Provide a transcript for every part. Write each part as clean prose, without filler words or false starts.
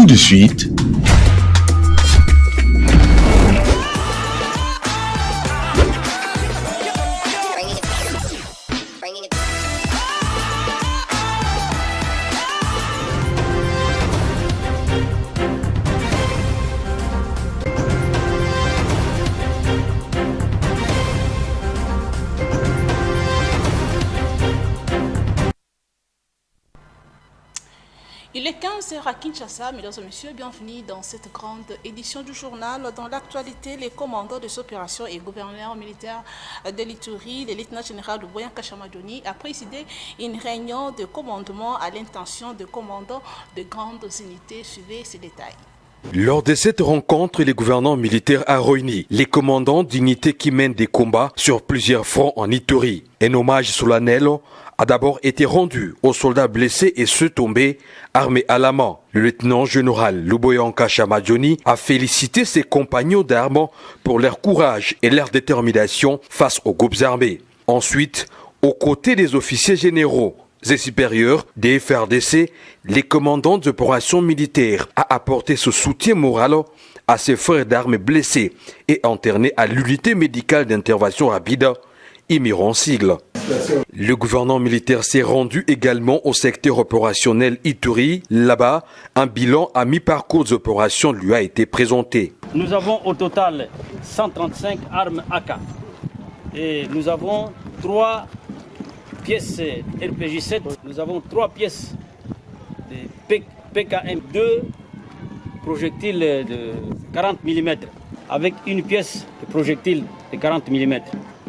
Tout de suite, il est 15h à Kinshasa, mesdames et messieurs, bienvenue dans cette grande édition du journal. Dans l'actualité, les commandants de ces opérations et gouverneur militaire de l'Ituri, le lieutenant-général Luboya Nkasha-Madjoni, a présidé une réunion de commandement à l'intention de commandants de grandes unités. Suivez ces détails. Lors de cette rencontre, les gouvernants militaires a réuni les commandants d'unités qui mènent des combats sur plusieurs fronts en Ituri. Un hommage solennel a d'abord été rendu aux soldats blessés et ceux tombés, armés à la main. Le lieutenant-général Luboya Nkasha-Madjoni a félicité ses compagnons d'armes pour leur courage et leur détermination face aux groupes armés. Ensuite, aux côtés des officiers généraux et supérieurs des FRDC, les commandants d'opérations militaires a apporté ce soutien moral à ses frères d'armes blessés et internés à l'unité médicale d'intervention rapide, IMIRO en sigle. Le gouvernement militaire s'est rendu également au secteur opérationnel Ituri. Là-bas, un bilan à mi-parcours des opérations lui a été présenté. Nous avons au total 135 armes AK et nous avons 3 pièces RPG-7, nous avons 3 pièces de PKM-2, projectiles de 40 mm, avec une pièce de projectile de 40 mm.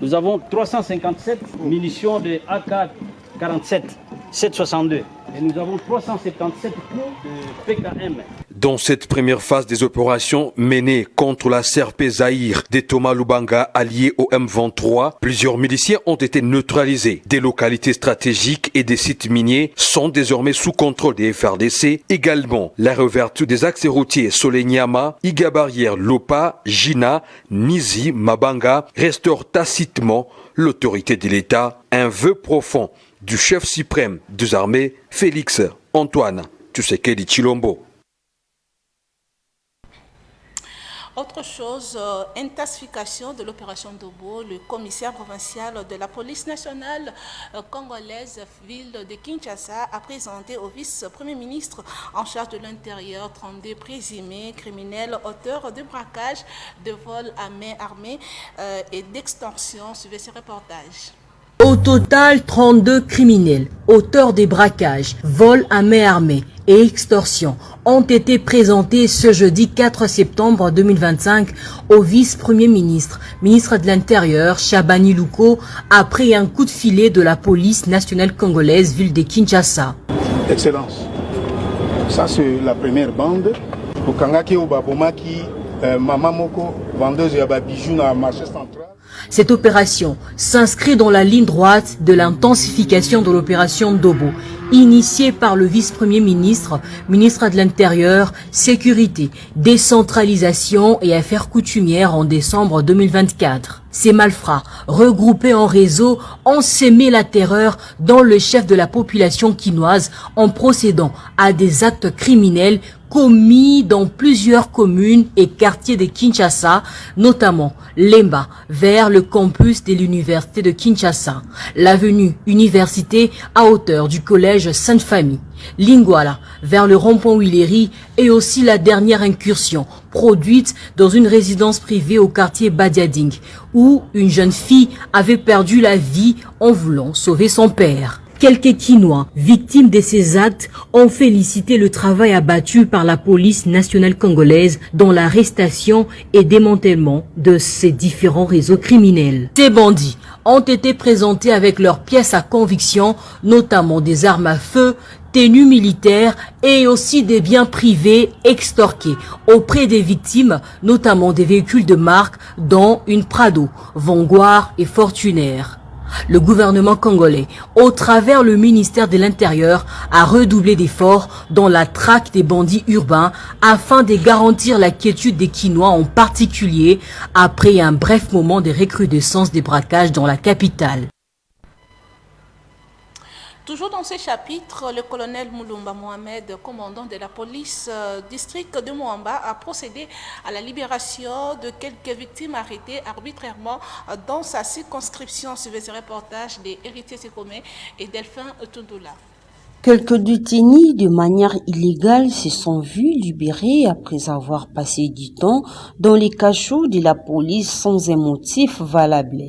Nous avons 357 munitions de AK-47, 7,62 et nous avons 377 coups de PKM. Dans cette première phase des opérations menées contre la CRP Zaïre de Thomas Lubanga alliés au M23, plusieurs miliciens ont été neutralisés. Des localités stratégiques et des sites miniers sont désormais sous contrôle des FRDC. Également, la réouverture des axes routiers Solenyama, Iga-Barrière, Lopa, Jina, Nizi, Mabanga restaure tacitement l'autorité de l'État. Un vœu profond du chef suprême des armées, Félix Antoine Tshisekedi Tshilombo. Autre chose, intensification de l'opération Dobo, le commissaire provincial de la police nationale congolaise, ville de Kinshasa, a présenté au vice-premier ministre en charge de l'Intérieur 32 présumés criminels auteurs de braquage, de vol à main armée et d'extorsion. Suivez ce reportage. Au total, 32 criminels, auteurs des braquages, vols à main armée et extorsion ont été présentés ce jeudi 4 septembre 2025 au vice-premier ministre, ministre de l'Intérieur, Chabani Louko, après un coup de filet de la police nationale congolaise, ville de Kinshasa. Excellence, ça c'est la première bande. Au Kangaki, au Babomaki, Maman Moko, vendeuse de bijoux dans le marché central. Cette opération s'inscrit dans la ligne droite de l'intensification de l'opération Dobo, initiée par le vice-premier ministre, ministre de l'Intérieur, Sécurité, Décentralisation et Affaires coutumières en décembre 2024. Ces malfrats, regroupés en réseau, ont sémé la terreur dans le chef de la population quinoise en procédant à des actes criminels commis dans plusieurs communes et quartiers de Kinshasa, notamment Lemba, vers le campus de l'université de Kinshasa, l'avenue Université à hauteur du collège Sainte-Famille, Lingwala, vers le rond-point Willery et aussi la dernière incursion produite dans une résidence privée au quartier Badiading, où une jeune fille avait perdu la vie en voulant sauver son père. Quelques Quinois, victimes de ces actes, ont félicité le travail abattu par la police nationale congolaise dans l'arrestation et démantèlement de ces différents réseaux criminels. Ces bandits ont été présentés avec leurs pièces à conviction, notamment des armes à feu, tenues militaires et aussi des biens privés extorqués auprès des victimes, notamment des véhicules de marque dont une Prado, Vanguard et Fortuner. Le gouvernement congolais, au travers le ministère de l'Intérieur, a redoublé d'efforts dans la traque des bandits urbains afin de garantir la quiétude des Quinois en particulier après un bref moment de recrudescence des braquages dans la capitale. Toujours dans ce chapitre, le colonel Moulumba Mohamed, commandant de la police district de Moamba, a procédé à la libération de quelques victimes arrêtées arbitrairement dans sa circonscription. Suivez ce reportage des Héritiers Sékomé et Delphin Tundula. Quelques détenus de manière illégale se sont vus libérés après avoir passé du temps dans les cachots de la police sans un motif valable.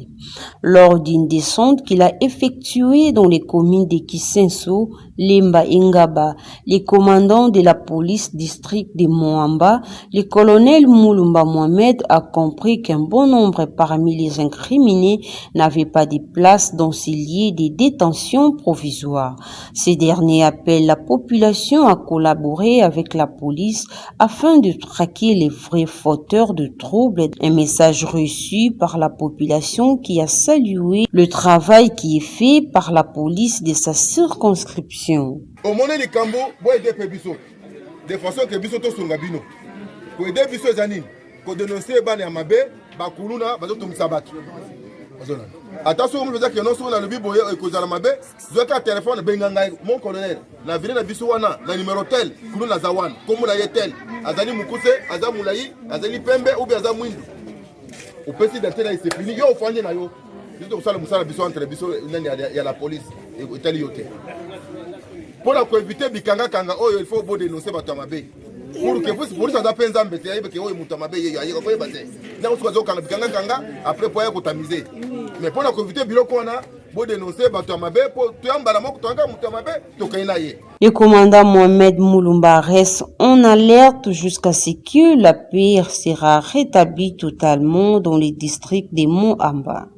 Lors d'une descente qu'il a effectuée dans les communes de Kisenso, Lemba et Ngaba, les commandants de la police district de Moamba, le colonel Moulumba Mohamed a compris qu'un bon nombre parmi les incriminés n'avaient pas de place dans ces lieux de détention provisoire. Ces derniers appelle la population à collaborer avec la police afin de traquer les vrais fauteurs de troubles. Un message reçu par la population qui a salué le travail qui est fait par la police de sa circonscription. Au moment du Cambo, de façon que biso to sungabino. Ko aider biso zanine, ko dénoncer bana ya mabe, ba kuluna, ba to tumsabatu. Attention, on veut dire que non sur le bibo et que za mabe, zoka téléphone bengangai mon colonel. La ville na biso wana, na numéro tel, kuluna zawan, comme la yetel, azali mukuse, azamulai, azali pembe ou bien azamwindu. Au petit d'entrer c'est fini, yo fanye na yo. Juste pour ça le musala biso entre biso il y a la police et tel yote. Pour éviter bikanga kanga oyo il faut bo dénoncer bato mabe. Pour que vous pour ça d'apenza mbete ayibe ke oyo mutu mabe ye ayi ko base. Na ko zo kanga bikanga kanga après pour ya kotamiser. Mais pour éviter biloko na bo dénoncer bato mabe pour tuyambala moko tonga mutu mabe to kaina ye. Le commandant Mohamed Moulumba reste en alerte jusqu'à ce que la paix sera rétablie totalement dans les districts de Moamba.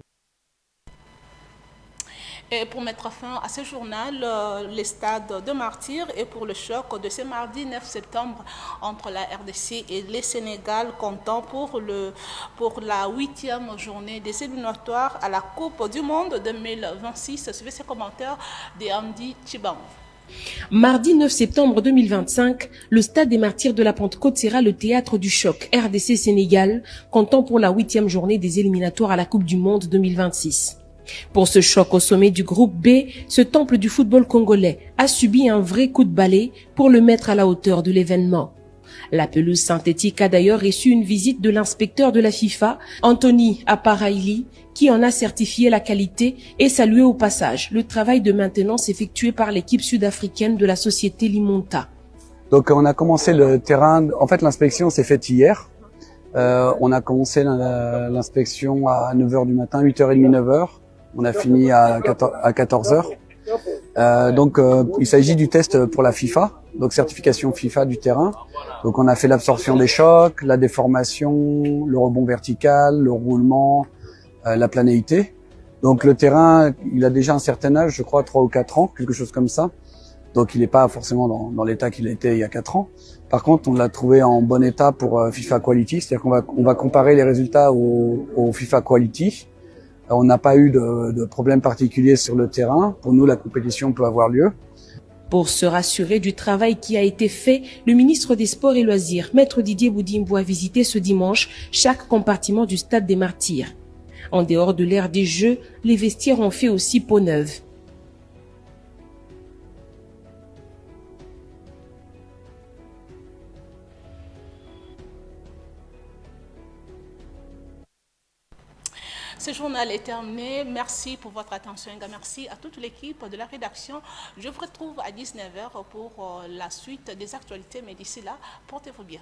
Et pour mettre fin à ce journal, le stade de martyrs et pour le choc de ce mardi 9 septembre entre la RDC et le Sénégal, comptant pour la 8e journée des éliminatoires à la Coupe du Monde 2026. Suivez ces commentaires de Andy Chiban. Mardi 9 septembre 2025, le stade des martyrs de la Pentecôte sera le théâtre du choc RDC-Sénégal, comptant pour la 8e journée des éliminatoires à la Coupe du Monde 2026. Pour ce choc au sommet du groupe B, ce temple du football congolais a subi un vrai coup de balai pour le mettre à la hauteur de l'événement. La pelouse synthétique a d'ailleurs reçu une visite de l'inspecteur de la FIFA, Anthony Aparaili, qui en a certifié la qualité et salué au passage le travail de maintenance effectué par l'équipe sud-africaine de la société Limonta. Donc on a commencé le terrain, en fait l'inspection s'est faite hier. On a commencé l'inspection à 9h du matin, 8h30, 9h. On a fini à 14h. Il s'agit du test pour la FIFA, donc certification FIFA du terrain. Donc on a fait l'absorption des chocs, la déformation, le rebond vertical, le roulement, la planéité. Donc le terrain, il a déjà un certain âge, je crois 3 ou 4 ans, quelque chose comme ça. Donc il n'est pas forcément dans l'état qu'il était il y a 4 ans. Par contre, on l'a trouvé en bon état pour FIFA Quality, c'est-à-dire qu'on va comparer les résultats au FIFA Quality. On n'a pas eu de problème particulier sur le terrain. Pour nous, la compétition peut avoir lieu. Pour se rassurer du travail qui a été fait, le ministre des Sports et Loisirs, Maître Didier Boudimbo, a visité ce dimanche chaque compartiment du stade des Martyrs. En dehors de l'aire des Jeux, les vestiaires ont fait aussi peau neuve. Ce journal est terminé. Merci pour votre attention. Merci à toute l'équipe de la rédaction. Je vous retrouve à 19h pour la suite des actualités. Mais d'ici là, portez-vous bien.